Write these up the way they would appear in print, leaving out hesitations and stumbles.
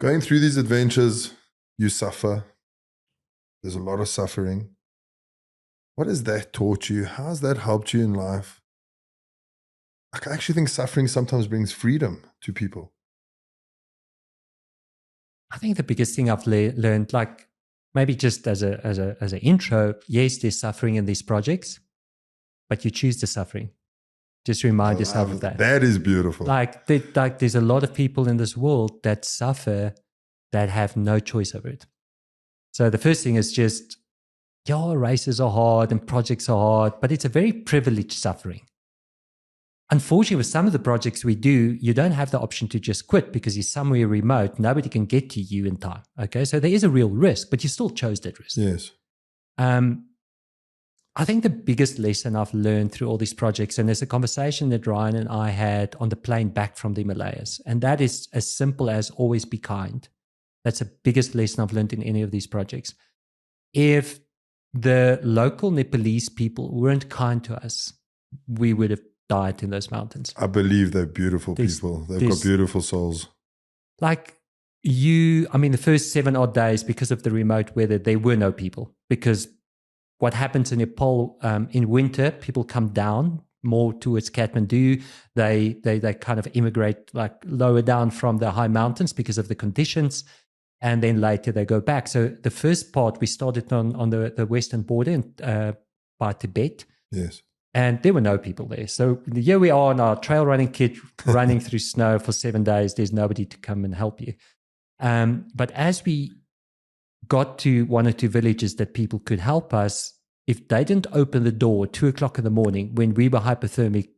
Going through these adventures, you suffer. There's a lot of suffering. What has that taught you? How has that helped you in life? I actually think suffering sometimes brings freedom to people. I think the biggest thing I've learned, like maybe just as an intro, yes, there's suffering in these projects, but you choose the suffering. Just remind yourself of that. That is beautiful. Like there's a lot of people in this world that suffer that have no choice over it. So the first thing is just, races are hard and projects are hard, but it's a very privileged suffering. Unfortunately, with some of the projects we do, you don't have the option to just quit because you're somewhere remote. Nobody can get to you in time. Okay, so there is a real risk, but you still chose that risk. Yes. I think the biggest lesson I've learned through all these projects, and there's a conversation that Ryan and I had on the plane back from the Himalayas, and that is as simple as always be kind. That's the biggest lesson I've learned in any of these projects. If the local Nepalese people weren't kind to us, we would have died in those mountains. I believe they're beautiful people. They've got beautiful souls. Like the first 7 odd days, because of the remote weather, there were no people. Because what happens in Nepal in winter, people come down more towards Kathmandu. They kind of immigrate like lower down from the high mountains because of the conditions. And then later they go back. So the first part, we started on the western border by Tibet. Yes. And there were no people there. So here we are on our trail running kit, running through snow for 7 days. There's nobody to come and help you. But as we got to 1 or 2 villages that people could help us, if they didn't open the door at 2 o'clock in the morning when we were hypothermic,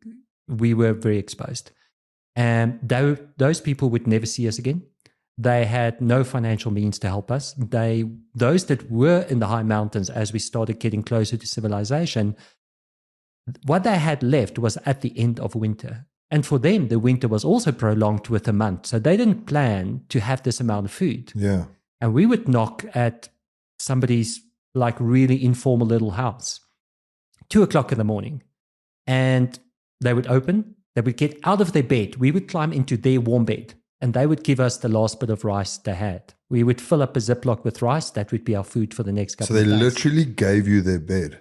we were very exposed. And those people would never see us again. They had no financial means to help us. Those that were in the high mountains, as we started getting closer to civilization, what they had left was at the end of winter. And for them, the winter was also prolonged with a month. So they didn't plan to have this amount of food. Yeah. And we would knock at somebody's like really informal little house, 2 o'clock in the morning. And they would open, they would get out of their bed. We would climb into their warm bed and they would give us the last bit of rice they had. We would fill up a Ziploc with rice. That would be our food for the next couple of days. So they literally gave you their bed?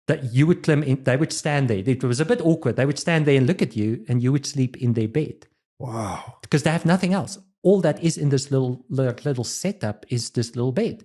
That you would climb in, they would stand there. It was a bit awkward. They would stand there and look at you and you would sleep in their bed. Wow. Because they have nothing else. All that is in this little setup is this little bed.